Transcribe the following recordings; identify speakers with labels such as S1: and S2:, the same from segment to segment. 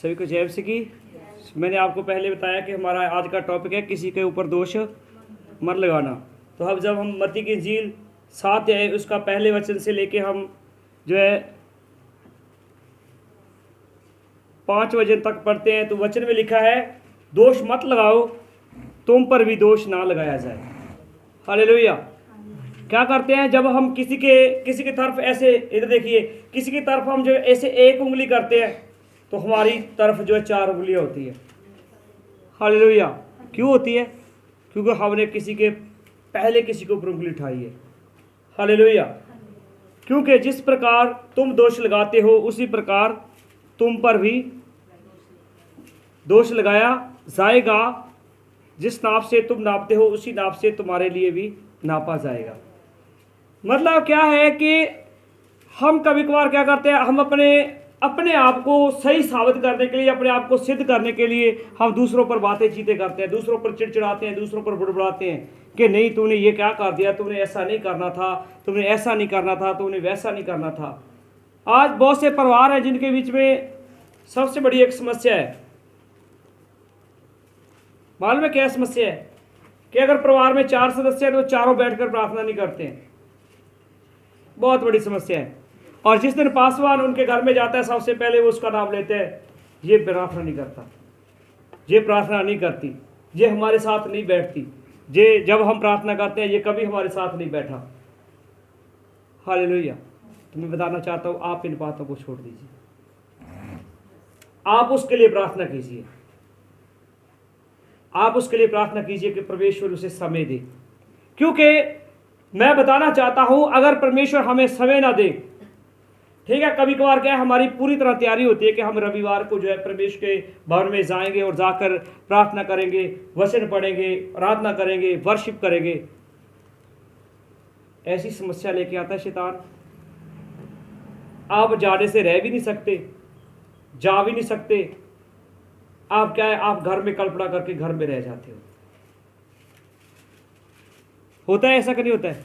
S1: सभी को जय मसीह की। मैंने आपको पहले बताया कि हमारा आज का टॉपिक है किसी के ऊपर दोष मत लगाना। तो अब जब हम मत्ती की इंजील 7 है उसका पहले वचन से लेके हम जो है 5 वचन तक पढ़ते हैं, तो वचन में लिखा है दोष मत लगाओ, तुम पर भी दोष ना लगाया जाए। हालेलुया। क्या करते हैं जब हम किसी की तरफ ऐसे, इधर देखिए, किसी की तरफ हम जो ऐसे एक उंगली करते हैं तो हमारी तरफ जो है 4 उंगलियां होती है। हालेलुया। क्यों होती है? क्योंकि हमने किसी के ऊपर उंगली उठाई है। हालेलुया। क्योंकि जिस प्रकार तुम दोष लगाते हो उसी प्रकार तुम पर भी दोष लगाया जाएगा। जिस नाप से तुम नापते हो उसी नाप से तुम्हारे लिए भी नापा जाएगा। मतलब क्या है कि हम कभी कभार क्या करते हैं, हम अपने आप को सही साबित करने के लिए, अपने आप को सिद्ध करने के लिए हम दूसरों पर बातें चीतें करते हैं, दूसरों पर चिड़चिड़ाते हैं, दूसरों पर बुड़बुड़ाते हैं कि नहीं तूने ये क्या कर दिया, तुमने ऐसा नहीं करना था, तुमने ऐसा नहीं करना था, तुमने वैसा नहीं करना था। आज बहुत से परिवार हैं जिनके बीच में सबसे बड़ी एक समस्या है। मालूम है क्या समस्या है? कि अगर परिवार में 4 सदस्य हैं तो चारों बैठकर प्रार्थना नहीं करते हैं। बहुत बड़ी समस्या है। और जिस दिन पासवान उनके घर में जाता है सबसे पहले वो उसका नाम लेते हैं, ये प्रार्थना नहीं करता, ये प्रार्थना नहीं करती, ये हमारे साथ नहीं बैठती, ये जब हम प्रार्थना करते हैं ये कभी हमारे साथ नहीं बैठा। हालेलुया। तो मैं बताना चाहता हूँ, आप इन बातों को छोड़ दीजिए। आप उसके लिए प्रार्थना कीजिए, आप उसके लिए प्रार्थना कीजिए कि परमेश्वर उसे समय दे। क्योंकि मैं बताना चाहता हूं, अगर परमेश्वर हमें समय ना दे, ठीक है, कभी कभार क्या है, हमारी पूरी तरह तैयारी होती है कि हम रविवार को जो है परमेश्वर के भवन में जाएंगे और जाकर प्रार्थना करेंगे, वचन पढ़ेंगे, आराधना करेंगे, वर्शिप करेंगे। ऐसी समस्या लेके आता है शैतान। आप जाने से रह भी नहीं सकते, जा भी नहीं सकते। आप क्या है, आप घर में कल्पना करके घर में रह जाते हो। होता है ऐसा कि नहीं होता है?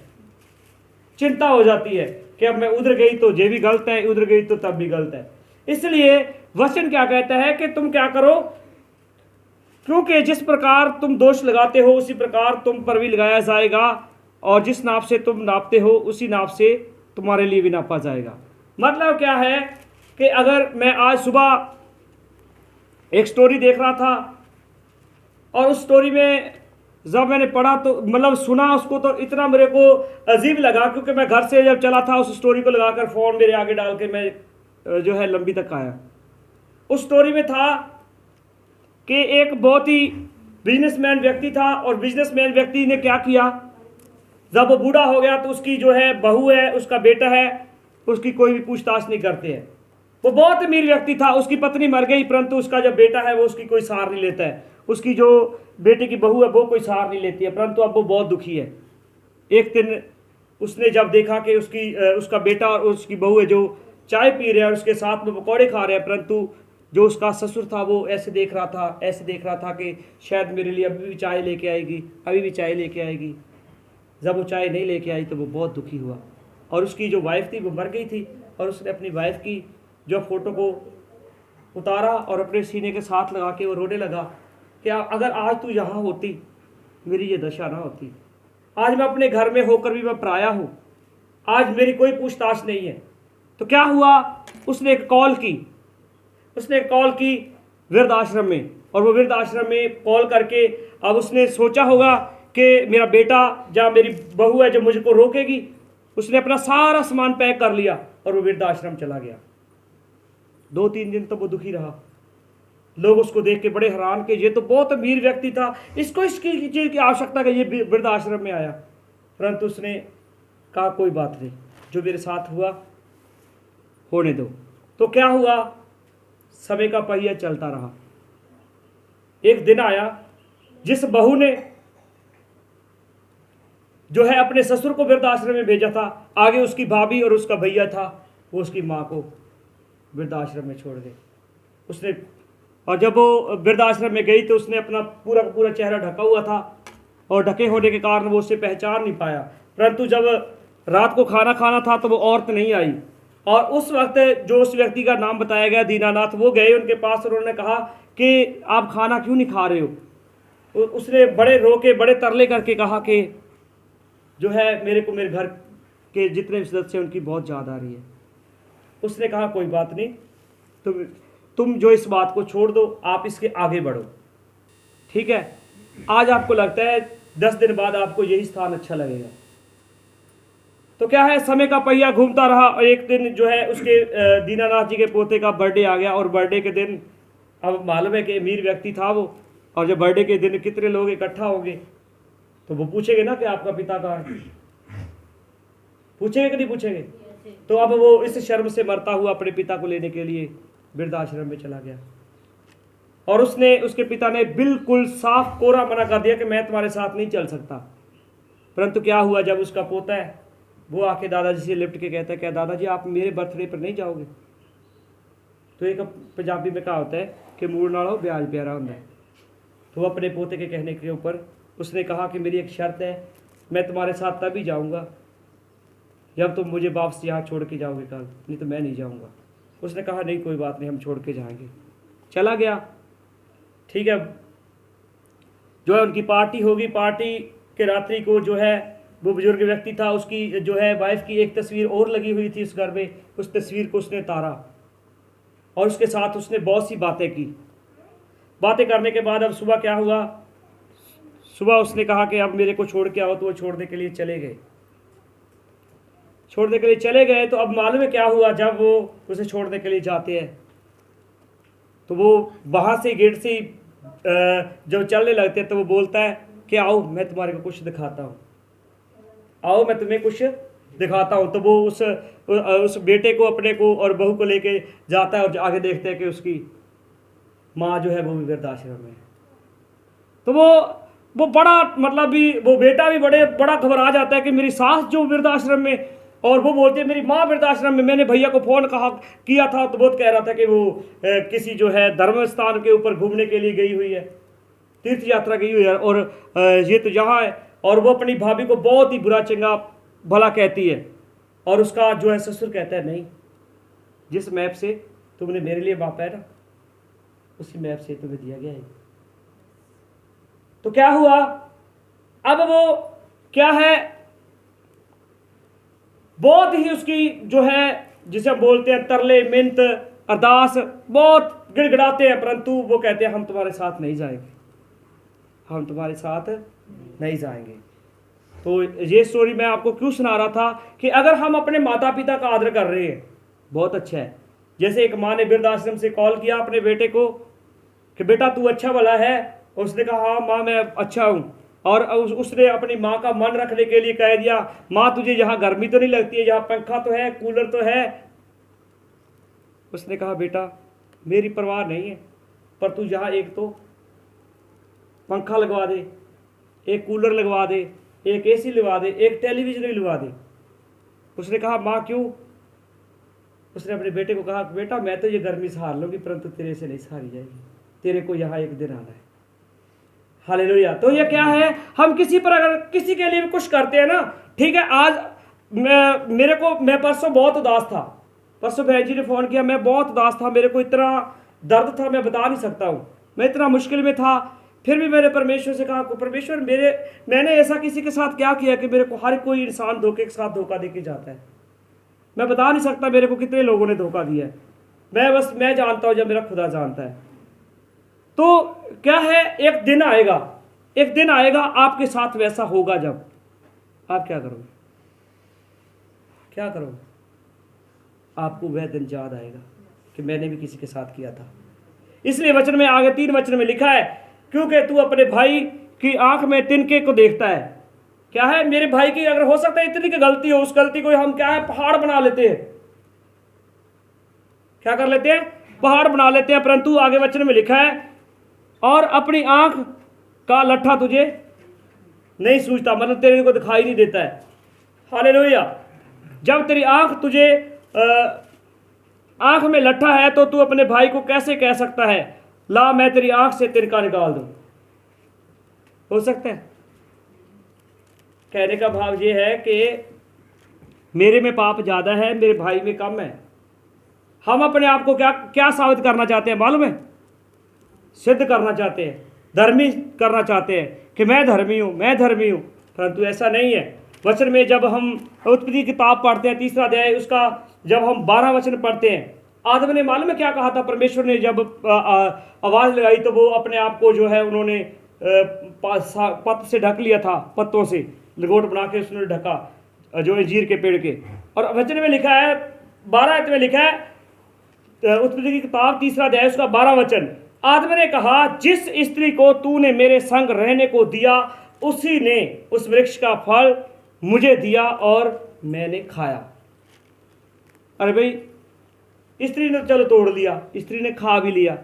S1: चिंता हो जाती है कि अब मैं उधर गई तो ये भी गलत है, उधर गई तो तब भी गलत है। इसलिए वचन क्या कहता है कि तुम क्या करो, क्योंकि जिस प्रकार तुम दोष लगाते हो उसी प्रकार तुम पर भी लगाया जाएगा, और जिस नाप से तुम नापते हो उसी नाप से तुम्हारे लिए भी नापा जाएगा। मतलब क्या है कि अगर मैं आज सुबह एक स्टोरी देख रहा था और उस स्टोरी में जब मैंने पढ़ा तो मतलब सुना उसको, तो इतना मेरे को अजीब लगा, क्योंकि मैं घर से जब चला था उस स्टोरी को लगाकर फ़ोन मेरे आगे डाल के मैं जो है लंबी तक आया। उस स्टोरी में था कि एक बहुत ही बिजनेसमैन व्यक्ति था, और बिजनेसमैन व्यक्ति ने क्या किया, जब वो बूढ़ा हो गया तो उसकी जो है बहू है, उसका बेटा है, उसकी कोई भी पूछताछ नहीं करते हैं। वो बहुत अमीर व्यक्ति था, उसकी पत्नी मर गई, परंतु उसका जो बेटा है वो उसकी कोई सार नहीं लेता है, उसकी जो बेटे की बहू है वो कोई सार नहीं लेती है, परंतु अब वो बहुत दुखी है। एक दिन उसने जब देखा कि उसका बेटा और उसकी बहू है जो चाय पी रहे हैं और उसके साथ में पकौड़े खा रहे हैं, परंतु जो उसका ससुर था वो ऐसे देख रहा था कि शायद मेरे लिए अभी भी चाय लेके आएगी, अभी भी चाय लेके आएगी। जब वो चाय नहीं लेके आई तो वो बहुत दुखी हुआ, और उसकी जो वाइफ थी वो मर गई थी, और उसने अपनी वाइफ की जो फोटो को उतारा और अपने सीने के साथ लगा के वो रोने लगा कि अगर आज तू यहाँ होती मेरी ये दशा ना होती। आज मैं अपने घर में होकर भी मैं पराया हूँ, आज मेरी कोई पूछताछ नहीं है। तो क्या हुआ, उसने एक कॉल की वृद्ध आश्रम में, और वो वृद्ध आश्रम में कॉल करके अब उसने सोचा होगा कि मेरा बेटा या मेरी बहू है जो मुझको रोकेगी। उसने अपना सारा सामान पैक कर लिया और वो वृद्ध आश्रम चला गया। 2-3 दिन तो वो दुखी रहा। लोग उसको देख के बड़े हैरान कि ये तो बहुत अमीर व्यक्ति था, इसको इसकी चीज़ की आवश्यकता कि ये वृद्ध आश्रम में आया। परंतु उसने कहा कोई बात नहीं, जो मेरे साथ हुआ होने दो। तो क्या हुआ, समय का पहिया चलता रहा। एक दिन आया जिस बहू ने जो है अपने ससुर को वृद्ध आश्रम में भेजा था, आगे उसकी भाभी और उसका भैया था, वो उसकी माँ को वृद्ध आश्रम में छोड़ गए। उसने, और जब वो वृद्ध आश्रम में गई तो उसने अपना पूरा का पूरा चेहरा ढका हुआ था, और ढके होने के कारण वो उसे पहचान नहीं पाया। परंतु जब रात को खाना खाना था तो वो औरत नहीं आई, और उस वक्त जो उस व्यक्ति का नाम बताया गया दीनानाथ, वो गए उनके पास और उन्होंने कहा कि आप खाना क्यों नहीं खा रहे हो। उसने बड़े रो के बड़े तरले करके कहा कि जो है मेरे को मेरे घर के जितने सदस्य हैं उनकी बहुत याद आ रही है। उसने कहा कोई बात नहीं, तुम जो इस बात को छोड़ दो, आप इसके आगे बढ़ो, ठीक है। आज आपको लगता है 10 दिन बाद आपको यही स्थान अच्छा लगेगा, तो क्या है, समय का पहिया घूमता रहा। और एक दिन जो है उसके दीनानाथ जी के पोते का बर्थडे आ गया, और बर्थडे के दिन अब मालूम है कि अमीर व्यक्ति था वो, और जब बर्थडे के दिन कितने लोग इकट्ठा होंगे तो वो पूछेंगे ना कि आपका पिता कहाँ है, पूछेंगे कि नहीं पूछेंगे। तो अब वो इस शर्म से मरता हुआ अपने पिता को लेने के लिए वृद्धाश्रम में चला गया, और उसके पिता ने बिल्कुल साफ कोरा मना कर दिया कि मैं तुम्हारे साथ नहीं चल सकता। परंतु क्या हुआ, जब उसका पोता है वो आके दादाजी से लिपट के कहता है, क्या दादाजी आप मेरे बर्थडे पर नहीं जाओगे। तो एक पंजाबी में कहा होता है कि मूड नालो ब्याज प्यारा होता है। तो वो अपने पोते के कहने के ऊपर उसने कहा कि मेरी एक शर्त है, मैं तुम्हारे साथ तभी जाऊंगा जब तुम मुझे वापस यहाँ छोड़ के जाओगे कल, नहीं तो मैं नहीं जाऊंगा। उसने कहा नहीं कोई बात नहीं, हम छोड़ के जाएंगे। चला गया, ठीक है। जो है उनकी पार्टी होगी, पार्टी के रात्रि को जो है वो बुजुर्ग व्यक्ति था, उसकी जो है वाइफ की एक तस्वीर और लगी हुई थी उस घर में। उस तस्वीर को उसने तारा और उसके साथ उसने बहुत सी बातें की। बातें करने के बाद अब सुबह क्या हुआ, सुबह उसने कहा कि अब मेरे को छोड़ के आओ, तो वो छोड़ने के लिए चले गए। छोड़ने के लिए चले गए तो अब मालूम है क्या हुआ, जब वो उसे छोड़ने के लिए जाते हैं तो वो वहाँ से गेट से जब चलने लगते हैं तो वो बोलता है कि आओ मैं तुम्हारे को कुछ दिखाता हूँ, आओ मैं तुम्हें कुछ दिखाता हूँ। तो वो उस बेटे को, अपने को और बहू को लेके जाता है, और आगे देखते हैं कि उसकी माँ जो है वो भी वृद्धाश्रम में। तो वो बड़ा मतलब भी, वो बेटा भी बड़ा घबरा जाता है कि मेरी सास जो वृद्धाश्रम में, और वो बोलती है मेरी माँ वृद्धाश्रम में। मैंने भैया को फ़ोन किया था तो बहुत कह रहा था कि वो किसी जो है धर्म स्थान के ऊपर घूमने के लिए गई हुई है, तीर्थ यात्रा गई हुई है, और ये तो यहाँ है। और वो अपनी भाभी को बहुत ही बुरा चंगा भला कहती है, और उसका जो है ससुर कहता है नहीं, जिस मैप से तुमने मेरे लिए मापा है ना, उसी मैप से तुम्हें दिया गया है। तो क्या हुआ, अब वो क्या है, बहुत ही उसकी जो है जिसे हम बोलते हैं तरले मिन्नत अरदास बहुत गिड़गिड़ाते हैं, परंतु वो कहते हैं हम तुम्हारे साथ नहीं जाएंगे, हम तुम्हारे साथ नहीं जाएंगे। तो ये स्टोरी मैं आपको क्यों सुना रहा था कि अगर हम अपने माता पिता का आदर कर रहे हैं बहुत अच्छा है। जैसे एक माँ ने वृद्धाश्रम से कॉल किया अपने बेटे को कि बेटा तू अच्छा भला है, उसने कहा हाँ माँ मैं अच्छा हूँ, और उसने अपनी माँ का मन रखने के लिए कह दिया माँ तुझे यहाँ गर्मी तो नहीं लगती है, यहाँ पंखा तो है, कूलर तो है। उसने कहा बेटा मेरी परवाह नहीं है, पर तू यहाँ एक तो पंखा लगवा दे, एक कूलर लगवा दे, एक एसी लगवा दे, एक टेलीविजन भी लगवा दे। उसने कहा माँ क्यों। उसने अपने बेटे को कहा बेटा मैं तो ये गर्मी सहार लूँगी, परंतु तेरे से नहीं सहारी जाएगी, तेरे को यहाँ एक दिन आना है। हालेलुया। तो ये क्या है, हम किसी पर अगर किसी के लिए भी कुछ करते हैं ना, ठीक है। आज मैं परसों बहुत उदास था, परसों बहन जी ने फ़ोन किया, मैं बहुत उदास था, मेरे को इतना दर्द था मैं बता नहीं सकता हूँ, मैं इतना मुश्किल में था। फिर भी मैंने परमेश्वर से कहा परमेश्वर मैंने ऐसा किसी के साथ क्या किया कि मेरे को हर कोई इंसान धोखे के साथ धोखा दे के जाता है। मैं बता नहीं सकता मेरे को कितने लोगों ने धोखा दिया है, मैं जानता हूँ, जब मेरा खुदा जानता है। तो क्या है, एक दिन आएगा आपके साथ वैसा होगा, जब आप क्या करोगे, आपको वह दिन याद आएगा कि मैंने भी किसी के साथ किया था। इसलिए वचन में आगे 3 वचन में लिखा है क्योंकि तू अपने भाई की आंख में तिनके को देखता है। क्या है, मेरे भाई की अगर हो सकता है इतनी की गलती हो, उस गलती को हम क्या है पहाड़ बना लेते हैं, क्या कर लेते हैं, पहाड़ बना लेते हैं। परंतु आगे वचन में लिखा है और अपनी आंख का लट्ठा तुझे नहीं सूझता, मतलब तेरे को दिखाई नहीं देता है। हालेलुया। जब तेरी आंख तुझे आंख में लट्ठा है तो तू अपने भाई को कैसे कह सकता है ला मैं तेरी आंख से तिनका निकाल दूं। हो सकता है। कहने का भाव ये है कि मेरे में पाप ज़्यादा है, मेरे भाई में कम है। हम अपने आप को क्या क्या साबित करना चाहते हैं मालूम है? सिद्ध करना चाहते हैं, धर्मी करना चाहते हैं कि मैं धर्मी हूँ, मैं धर्मी हूँ, परंतु ऐसा नहीं है। वचन में जब हम उत्पत्ति की किताब पढ़ते हैं 3 अध्याय, उसका जब हम 12 वचन पढ़ते हैं, आदम ने मालूम है क्या कहा था? परमेश्वर ने जब आवाज़ लगाई तो वो अपने आप को जो है उन्होंने पत्त से ढक लिया था, पत्तों से लंगोट बना के उसने ढका, जो अंजीर के पेड़ के। और वचन में लिखा है 12 में लिखा है, उत्पत्ति की किताब 3 अध्याय उसका 12 वचन, आदम ने कहा जिस स्त्री को तूने मेरे संग रहने को दिया उसी ने उस वृक्ष का फल मुझे दिया और मैंने खाया। अरे भाई, स्त्री ने चलो तोड़ लिया, स्त्री ने खा भी लिया,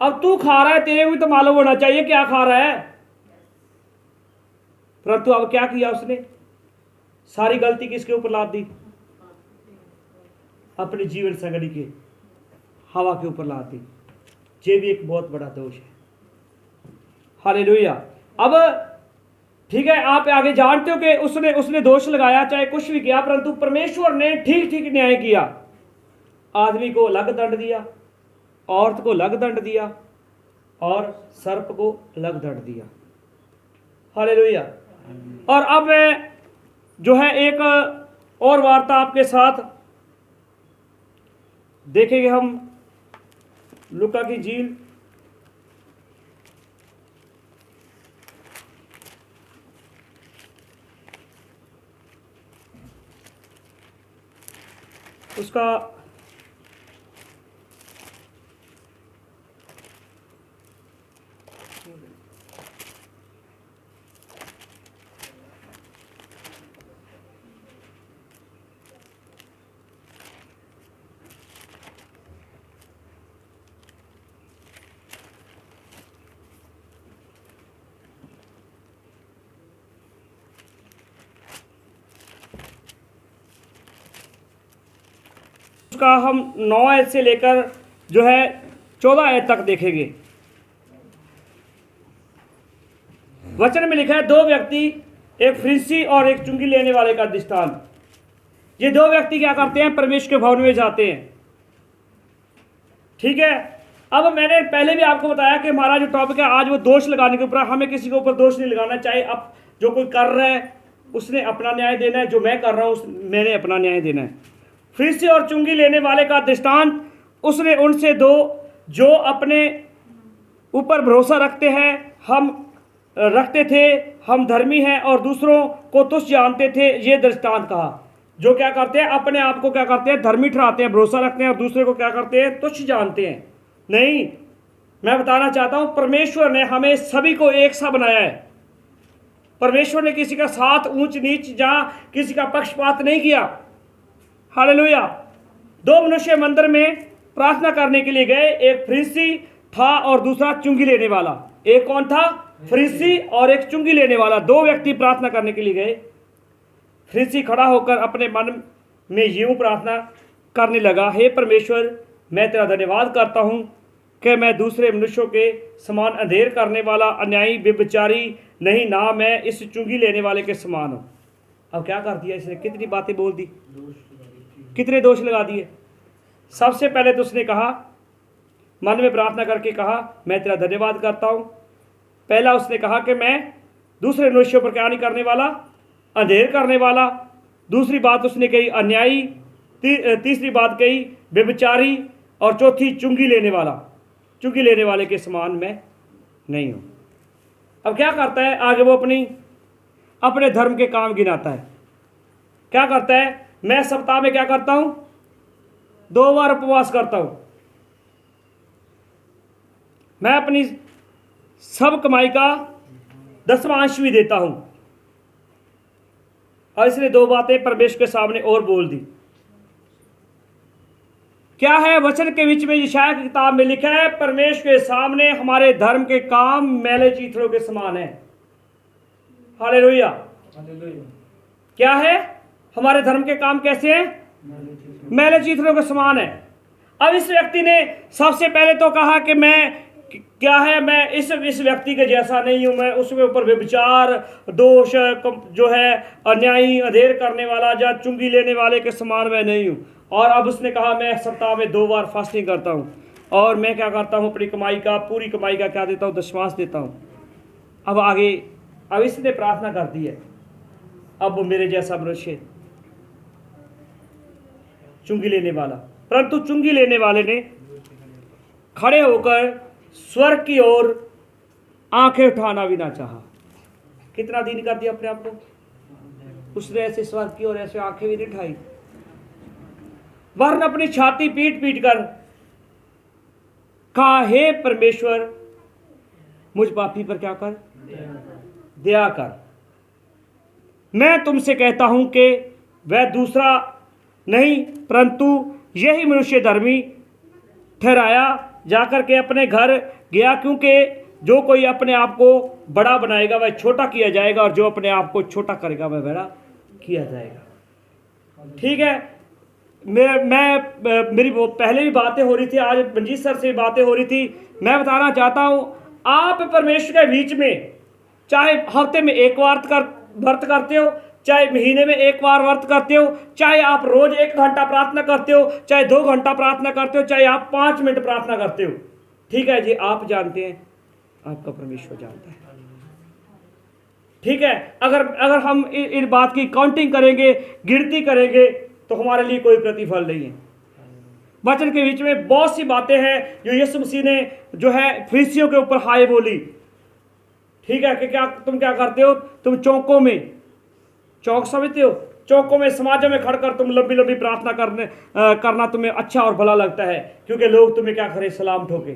S1: अब तू खा रहा है, तेरे भी तो मालूम होना चाहिए क्या खा रहा है। परंतु अब क्या किया उसने? सारी गलती किसके ऊपर लाद दी? अपने जीवन संगनी के, हवा के ऊपर लाद दी। ये भी एक बहुत बड़ा दोष है। हालेलुया। अब ठीक है, आप आगे जानते हो कि उसने दोष लगाया, चाहे कुछ भी किया, परंतु परमेश्वर ने ठीक ठीक न्याय किया। आदमी को अलग दंड दिया, औरत को अलग दंड दिया और सर्प को अलग दंड दिया। हालेलुया। और अब मैं जो है एक और वार्ता आपके साथ देखेंगे हम, लूका की झील उसका उसका हम 9 आयत से लेकर जो है 14 आयत तक देखेंगे। वचन में लिखा है 2 व्यक्ति, एक फरीसी और एक चुंगी लेने वाले का दृष्टांत। ये 2 व्यक्ति क्या करते हैं? परमेश्वर के भवन में जाते हैं। ठीक है, अब मैंने पहले भी आपको बताया कि हमारा जो टॉपिक है आज वो दोष लगाने के ऊपर। हमें किसी के ऊपर दोष नहीं लगाना चाहिए। अब जो कोई कर रहा है उसने अपना न्याय देना है, जो मैं कर रहा हूँ मैंने अपना न्याय देना है। फरीसी और चुंगी लेने वाले का दृष्टांत, उसने उनसे 2 जो अपने ऊपर भरोसा रखते हैं, हम रखते थे हम धर्मी हैं और दूसरों को तुच्छ जानते थे, ये दृष्टांत कहा। जो क्या करते हैं? अपने आप को क्या करते हैं? धर्मी ठहराते हैं, भरोसा रखते हैं, और दूसरे को क्या करते हैं? तुच्छ जानते हैं। नहीं, मैं बताना चाहता हूं परमेश्वर ने हमें सभी को एक सा बनाया है। परमेश्वर ने किसी का साथ ऊंच नीच जहां किसी का पक्षपात नहीं किया। हालेलुया। 2 मनुष्य मंदिर में प्रार्थना करने के लिए गए, एक फरीसी था और दूसरा चुंगी लेने वाला। एक कौन था? फरीसी और एक चुंगी लेने वाला। 2 व्यक्ति प्रार्थना करने के लिए गए। फरीसी खड़ा होकर अपने मन में यूं प्रार्थना करने लगा, हे परमेश्वर, मैं तेरा धन्यवाद करता हूं कि मैं दूसरे मनुष्यों के समान अंधेर करने वाला, अन्यायी, व्यभिचारी नहीं, ना मैं इस चुंगी लेने वाले के समान हूं। अब क्या कर दिया इसने? कितनी बातें बोल दी, कितने दोष लगा दिए। सबसे पहले तो उसने कहा, मन में प्रार्थना करके कहा, मैं तेरा धन्यवाद करता हूं। पहला उसने कहा कि मैं दूसरे मनुष्यों पर क्या नहीं करने वाला? अंधेर करने वाला। दूसरी बात उसने कही अन्यायी। तीसरी बात कही व्यभिचारी, और चौथी चुंगी लेने वाला। चुंगी लेने वाले के समान मैं नहीं हूं। अब क्या करता है आगे? वो अपने धर्म के काम गिनाता है। क्या करता है? मैं सप्ताह में क्या करता हूं? 2 बार उपवास करता हूं। मैं अपनी सब कमाई का 10वां अंश भी देता हूं। और इसने 2 बातें परमेश्वर के सामने और बोल दी। क्या है? वचन के बीच में यशायाह की किताब में लिखा है, परमेश्वर के सामने हमारे धर्म के काम मैले चीथड़ों के समान है। हालेलुया। क्या है? हमारे धर्म के काम कैसे हैं? मैले चीथड़ों के समान है। अब इस व्यक्ति ने सबसे पहले तो कहा कि मैं क्या है, मैं इस व्यक्ति के जैसा नहीं हूं, मैं उसके ऊपर व्यभिचार दोष जो है अन्यायी अधेर करने वाला या चुंगी लेने वाले के समान मैं नहीं हूं। और अब उसने कहा मैं सप्ताह में 2 बार फास्टिंग करता हूं और मैं क्या करता हूं, अपनी कमाई का, पूरी कमाई का क्या देता हूं, दशमांश देता हूं। अब आगे, अब इसने प्रार्थना कर दी है, अब मेरे जैसा मनुष्य चुंगी लेने वाला, परंतु चुंगी लेने वाले ने खड़े होकर स्वर्ग की ओर आंखें उठाना भी ना चाहा। कितना दीन कर दिया अपने आप को, उसने ऐसे स्वर्ग की ओर ऐसे आंखें भी नहीं उठाई, वरन अपनी छाती पीट पीट कर कहा, हे परमेश्वर मुझ पापी पर क्या कर, दया कर। मैं तुमसे कहता हूं कि वह दूसरा नहीं परंतु यही मनुष्य धर्मी ठहराया जाकर के अपने घर गया, क्योंकि जो कोई अपने आप को बड़ा बनाएगा वह छोटा किया जाएगा, और जो अपने आप को छोटा करेगा वह बड़ा किया जाएगा। ठीक है, मेरी वो पहले भी बातें हो रही थी, आज मंजीत सर से बातें हो रही थी। मैं बताना चाहता हूं, आप परमेश्वर के बीच में चाहे हफ्ते में 1 बार व्रत करते हो, चाहे महीने में 1 बार व्रत करते हो, चाहे आप रोज 1 घंटा प्रार्थना करते हो, चाहे 2 घंटा प्रार्थना करते हो, चाहे आप 5 मिनट प्रार्थना करते हो, ठीक है जी, आप जानते हैं, आपका परमेश्वर जानता है। ठीक है, अगर हम इस बात की काउंटिंग करेंगे, गिनती करेंगे, तो हमारे लिए कोई प्रतिफल नहीं है। वचन के बीच में बहुत सी बातें हैं जो यीशु मसीह ने जो है फरीसियों के ऊपर हाय बोली। ठीक है, कि तुम क्या करते हो, तुम चौकों में, चौक समझते हो, चौकों में समाजों में खड़कर तुम लंबी लंबी प्रार्थना करना तुम्हें अच्छा और भला लगता है, क्योंकि लोग तुम्हें क्या करें, सलाम ठोके।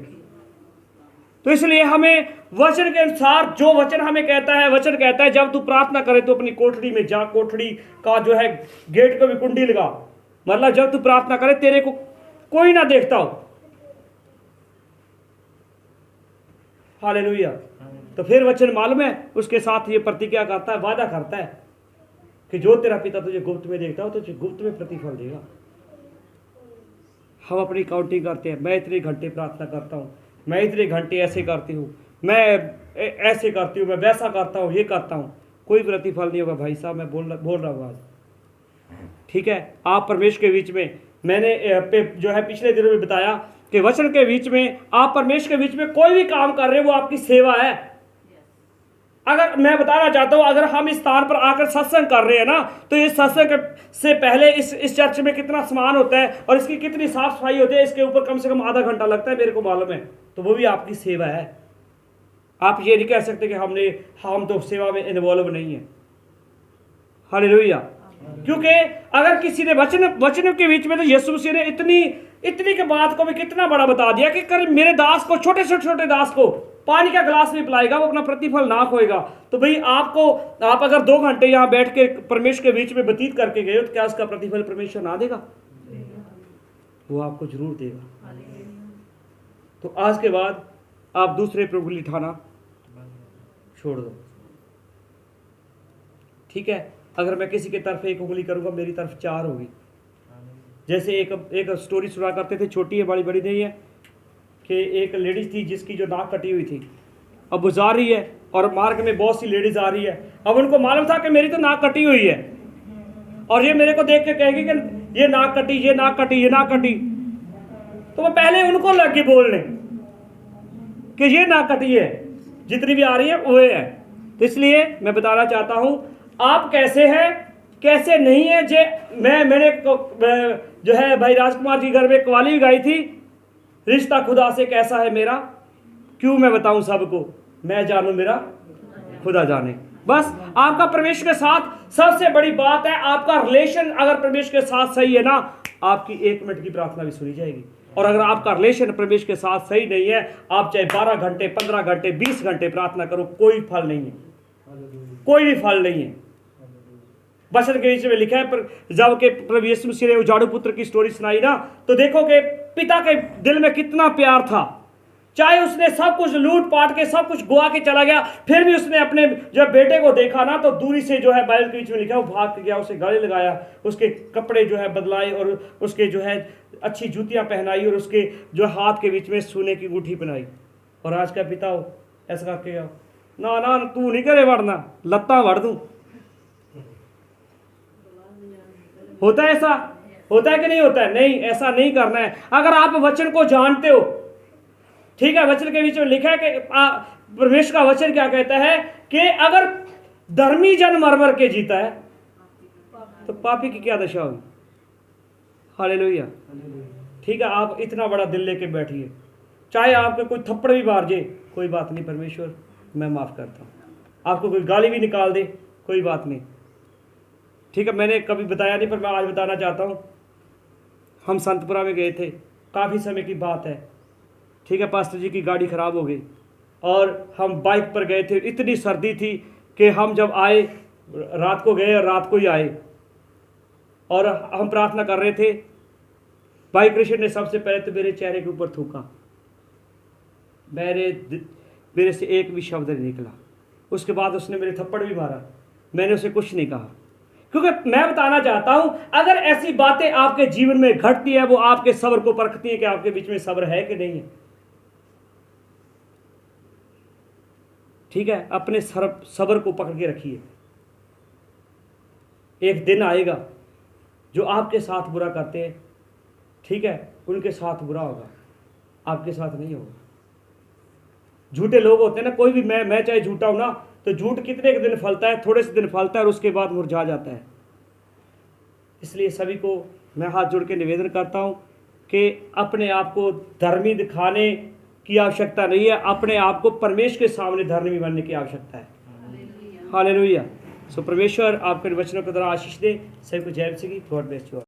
S1: तो इसलिए हमें वचन के अनुसार, जो वचन हमें कहता है, वचन कहता है जब तू प्रार्थना करे तो अपनी कोठरी में जा, कोठरी का जो है गेट को भी कुंडी लगा, मतलब जब तू प्रार्थना करे तेरे को कोई ना देखता हो। हालेलुया। तो फिर वचन मालूम है, उसके साथ ये प्रतिज्ञा करता है, वादा करता है कि जो तेरा पिता तुझे गुप्त में देखता हो तो तुझे गुप्त में प्रतिफल देगा। हम अपनी काउंटिंग करते हैं, मैं इतने घंटे प्रार्थना करता हूँ, मैं इतने घंटे ऐसे करती हूँ, मैं ऐसे करती हूँ, मैं वैसा करता हूँ, ये करता हूँ, कोई प्रतिफल नहीं होगा भाई साहब। मैं बोल रहा हूँ आज, ठीक है। आप परमेश्वर के बीच में, मैंने जो है पिछले दिनों में बताया कि वचन के बीच में, आप परमेश्वर के बीच में कोई भी काम कर रहे हो वो आपकी सेवा है। अगर मैं बताना चाहता हूं, अगर हम इस स्थान पर आकर सत्संग कर रहे हैं ना, तो इस सत्संग से पहले इस चर्च में कितना सामान होता है और इसकी कितनी साफ सफाई होती है, इसके ऊपर कम से कम आधा घंटा लगता है, मेरे को मालूम है। तो वो भी आपकी सेवा है। आप ये नहीं कह सकते कि हम तो सेवा में इन्वॉल्व नहीं है। हालेलुया। क्योंकि अगर किसी ने वचन के बीच में, तो यीशु मसीह ने इतनी के बात को भी कितना बड़ा बता दिया कि कर मेरे दास को, छोटे से छोटे दास को पानी का गिलास भी पिलाएगा, वो अपना प्रतिफल ना खोएगा। तो भाई आप अगर 2 घंटे यहाँ बैठ के परमेश्वर के बीच में व्यतीत करके गए हो, तो क्या उसका प्रतिफल परमेश्वर ना देगा? वो आपको जरूर देगा। तो आज के बाद आप दूसरे पर उंगली उठाना छोड़ दो, ठीक है। अगर मैं किसी की तरफ 1 उंगली करूंगा, मेरी तरफ 4 होगी। जैसे एक स्टोरी सुना करते थे, छोटी है, बड़ी नहीं है, कि एक लेडीज थी जिसकी जो नाक कटी हुई थी। अब वो जा रही है और मार्ग में बहुत सी लेडीज आ रही है। अब उनको मालूम था कि मेरी तो नाक कटी हुई है और ये मेरे को देख के कहेगी कि ये नाक कटी, ये नाक कटी, ये नाक कटी। तो वो पहले उनको लग गई बोलने कि ये नाक कटी है, जितनी भी आ रही है वो है। तो इसलिए मैं बताना चाहता हूं, आप कैसे हैं कैसे नहीं है। मैंने जो है भाई राजकुमार जी घर में कवाली भी गाई थी, रिश्ता खुदा से कैसा है मेरा, क्यों मैं बताऊं सबको, मैं जानू मेरा खुदा जाने। बस आपका परमेश्वर के साथ सबसे बड़ी बात है, आपका रिलेशन अगर परमेश्वर के साथ सही है ना, आपकी 1 मिनट की प्रार्थना भी सुनी जाएगी। और अगर आपका रिलेशन परमेश्वर के साथ सही नहीं है, आप चाहे 12 घंटे, 15 घंटे, 20 घंटे प्रार्थना करो, कोई फल नहीं है, कोई भी फल नहीं है। वचन के बीच में लिखा है, पर जब के प्रभु यीशु मसीह ने उजाड़ू पुत्र की स्टोरी सुनाई ना, तो देखो कि पिता के दिल में कितना प्यार था। चाहे उसने सब कुछ लूट पाट के सब कुछ गुआ के चला गया, फिर भी उसने अपने जब बेटे को देखा ना, तो दूरी से जो है बाइबल के बीच में लिखा है, वो भाग के गया, उसे गले लगाया, उसके कपड़े जो है बदलाए और उसके जो है अच्छी जूतियां पहनाई और उसके जो हाथ के बीच में सोने की अंगूठी पहनाई। और आज का पिता हो ऐसा करके आओ, ना ना तू नहीं करे वड़ना, लत्ता वड़ दूं। होता है ऐसा? होता है कि नहीं होता है? नहीं, ऐसा नहीं करना है। अगर आप वचन को जानते हो, ठीक है, वचन के बीच में लिखा है कि परमेश्वर का वचन क्या कहता है कि अगर धर्मी जन मर मर के जीता है तो पापी की क्या दशा होगी। हालेलुया। ठीक है, आप इतना बड़ा दिल लेके बैठिए, चाहे आपके कोई थप्पड़ भी मार जाए, कोई बात नहीं, परमेश्वर मैं माफ करता हूँ। आपको कोई गाली भी निकाल दे, कोई बात नहीं। ठीक है, मैंने कभी बताया नहीं पर मैं आज बताना चाहता हूँ। हम संतपुरा में गए थे, काफ़ी समय की बात है। ठीक है, पास्टर जी की गाड़ी ख़राब हो गई और हम बाइक पर गए थे। इतनी सर्दी थी कि हम जब आए, रात को गए और रात को ही आए, और हम प्रार्थना कर रहे थे। भाई कृष्ण ने सबसे पहले तो मेरे चेहरे के ऊपर थूका, मेरे से एक भी शब्द नहीं निकला। उसके बाद उसने मेरे थप्पड़ भी मारा, मैंने उसे कुछ नहीं कहा, क्योंकि मैं बताना चाहता हूं अगर ऐसी बातें आपके जीवन में घटती है, वो आपके सब्र को परखती है कि आपके बीच में सब्र है कि नहीं है। ठीक है, अपने सब्र को पकड़ के रखिए। एक दिन आएगा जो आपके साथ बुरा करते हैं, ठीक है, उनके साथ बुरा होगा, आपके साथ नहीं होगा। झूठे लोग होते हैं ना, कोई भी, मैं चाहे झूठा हूं ना, तो झूठ कितने के दिन फलता है, थोड़े से दिन फलता है और उसके बाद मुरझा जाता है। इसलिए सभी को मैं हाथ जोड़ के निवेदन करता हूं कि अपने आप को धर्मी दिखाने की आवश्यकता नहीं है, अपने आप को परमेश्वर के सामने धर्मी बनने की आवश्यकता है। हालेलुया। सो परमेश्वर आपके वचनों के द्वारा आशीष दे। सभी को जय मसीह की। God bless you.